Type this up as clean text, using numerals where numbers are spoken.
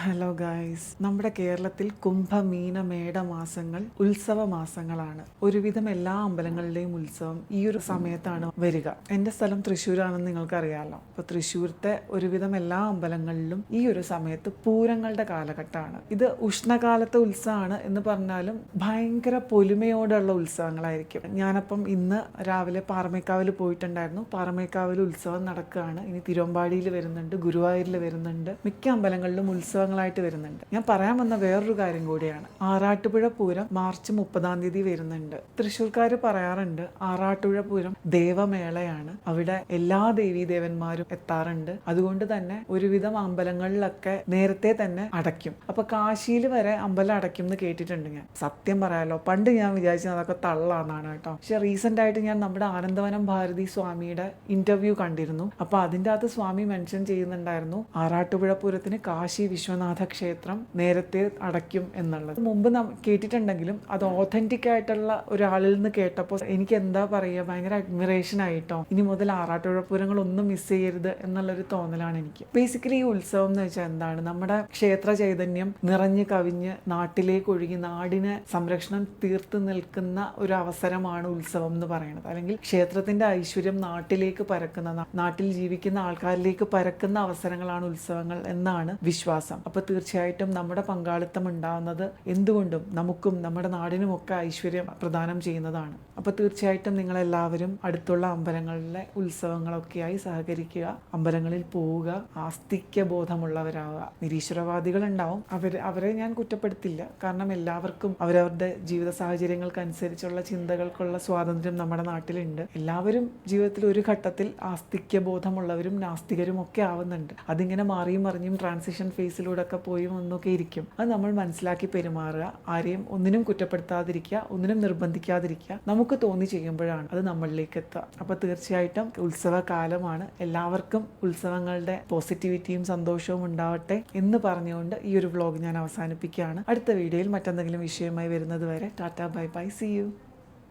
Hello guys, നമ്മുടെ കേരളത്തിൽ കുംഭമീന മേട മാസങ്ങൾ ഉത്സവ മാസങ്ങളാണ്. ഒരുവിധം എല്ലാ അമ്പലങ്ങളുടെയും ഉത്സവം ഈ ഒരു സമയത്താണ് വരിക. എൻ്റെ സ്ഥലം തൃശ്ശൂരാണെന്ന് നിങ്ങൾക്കറിയാമല്ലോ. അപ്പോൾ തൃശ്ശൂരത്തെ ഒരുവിധം എല്ലാ അമ്പലങ്ങളിലും ഈ ഒരു സമയത്ത് പൂരങ്ങളുടെ കാലഘട്ടമാണ്. ഇത് ഉഷ്ണകാലത്തെ ഉത്സവമാണ് എന്ന് പറഞ്ഞാലും ഭയങ്കര പൊലിമയോടുള്ള ഉത്സവങ്ങളായിരിക്കും. ഞാനപ്പം ഇന്ന് രാവിലെ പാറമേക്കാവിൽ പോയിട്ടുണ്ടായിരുന്നു. പാറമേക്കാവിൽ ഉത്സവം നടക്കുകയാണ്. ഇനി തിരുവമ്പാടിയിൽ വരുന്നുണ്ട്, ഗുരുവായൂരിൽ വരുന്നുണ്ട്, മിക്ക അമ്പലങ്ങളിലും ഉത്സവങ്ങളായിട്ട് വരുന്നുണ്ട്. ഞാൻ പറയാൻ വന്ന വേറൊരു കാര്യം കൂടിയാണ്. ആറാട്ടുപുഴ പൂരം മാർച്ച് 30-ാം തീയതി വരുന്നുണ്ട്. തൃശ്ശൂർക്കാർ പറയാറുണ്ട് ആറാട്ടുപുഴ പൂരം ദേവമേളയാണ്, അവിടെ എല്ലാ ദേവീദേവന്മാരും എത്താറുണ്ട്. അതുകൊണ്ട് തന്നെ ഒരുവിധം അമ്പലങ്ങളിലൊക്കെ നേരത്തെ തന്നെ അടയ്ക്കും. അപ്പൊ കാശിയിൽ വരെ അമ്പലം അടയ്ക്കും എന്ന് കേട്ടിട്ടുണ്ട് ഞാൻ. സത്യം പറയാലോ, പണ്ട് ഞാൻ വിചാരിച്ചത് അതൊക്കെ തള്ളാന്നാണ് കേട്ടോ. പക്ഷെ റീസെന്റ് ആയിട്ട് ഞാൻ നമ്മുടെ ആനന്ദവനം ഭാരതി സ്വാമിയുടെ ഇന്റർവ്യൂ കണ്ടിരുന്നു. അപ്പൊ അതിൻ്റെ അകത്ത് സ്വാമി മെൻഷൻ ചെയ്യുന്നുണ്ടായിരുന്നു ആറാട്ടുപുഴ പൂരത്തിന് കാശി വിശ്വനാഥ ക്ഷേത്രം നേരത്തെ അടയ്ക്കും എന്നുള്ളത്. മുമ്പ് കേട്ടിട്ടുണ്ടെങ്കിലും അത് ഓതന്റിക് ആയിട്ടുള്ള ഒരാളിൽ നിന്ന് കേട്ടപ്പോൾ എനിക്ക് എന്താ പറയുക, ഭയങ്കര അഡ്മിറേഷൻ ആയിട്ടോ. ഇനി മുതൽ ആറാട്ടുപുഴ പൂരങ്ങളൊന്നും മിസ് ചെയ്യരുത് എന്നുള്ളൊരു തോന്നലാണ് എനിക്ക്. ബേസിക്കലി ഈ ഉത്സവം എന്ന് വെച്ചാൽ എന്താണ്, നമ്മുടെ ക്ഷേത്ര ചൈതന്യം നിറഞ്ഞു കവിഞ്ഞ് നാട്ടിലേക്ക് ഒഴുകി നാടിനെ സംരക്ഷണം തീർത്ത് നിൽക്കുന്ന ഒരു അവസരമാണ് ഉത്സവം എന്ന് പറയുന്നത്. അല്ലെങ്കിൽ ക്ഷേത്രത്തിന്റെ ഐശ്വര്യം നാട്ടിലേക്ക് പരക്കുന്ന, നാട്ടിൽ ജീവിക്കുന്ന ആൾക്കാരിലേക്ക് പരക്കുന്ന അവസരങ്ങളാണ് ഉത്സവങ്ങൾ എന്നാണ് വിശ്വാസം. അപ്പൊ തീർച്ചയായിട്ടും നമ്മുടെ പങ്കാളിത്തം ഉണ്ടാവുന്നത് എന്തുകൊണ്ടും നമുക്കും നമ്മുടെ നാടിനുമൊക്കെ ഐശ്വര്യം പ്രദാനം ചെയ്യുന്നതാണ്. അപ്പൊ തീർച്ചയായിട്ടും നിങ്ങളെല്ലാവരും അടുത്തുള്ള അമ്പലങ്ങളിലെ ഉത്സവങ്ങളൊക്കെയായി സഹകരിക്കുക, അമ്പലങ്ങളിൽ പോവുക, ആസ്തിക്യ ബോധമുള്ളവരാവുക. നിരീശ്വരവാദികൾ ഉണ്ടാവും, അവരെ ഞാൻ കുറ്റപ്പെടുത്തില്ല. കാരണം എല്ലാവർക്കും അവരവരുടെ ജീവിത സാഹചര്യങ്ങൾക്കനുസരിച്ചുള്ള ചിന്തകൾക്കുള്ള സ്വാതന്ത്ര്യം നമ്മുടെ നാട്ടിലുണ്ട്. എല്ലാവരും ജീവിതത്തിൽ ഒരു ഘട്ടത്തിൽ ആസ്തിക്യ ബോധമുള്ളവരും നാസ്തികരും ഒക്കെ ആവുന്നുണ്ട്. അതിങ്ങനെ മാറിയും മറിഞ്ഞും ട്രാൻസിഷൻ ഫേസിലൂടെ ഒക്കെ പോയി വന്നൊക്കെ ഇരിക്കും. അത് നമ്മൾ മനസ്സിലാക്കി പെരുമാറുക, ആരെയും ഒന്നിനും കുറ്റപ്പെടുത്താതിരിക്കുക, ഒന്നിനും നിർബന്ധിക്കാതിരിക്കുക. നമുക്ക് തോന്നി ചെയ്യുമ്പോഴാണ് അത് നമ്മളിലേക്ക് എത്തുക. അപ്പോൾ തീർച്ചയായിട്ടും ഉത്സവകാലമാണ്. എല്ലാവർക്കും ഉത്സവങ്ങളുടെ പോസിറ്റിവിറ്റിയും സന്തോഷവും ഉണ്ടാവട്ടെ എന്ന് പറഞ്ഞുകൊണ്ട് ഈ ഒരു വ്ലോഗ് ഞാൻ അവസാനിപ്പിക്കുകയാണ്. അടുത്ത വീഡിയോയിൽ മറ്റെന്തെങ്കിലും വിഷയമായി വരുന്നത് വരെ tata, bye bye, see U.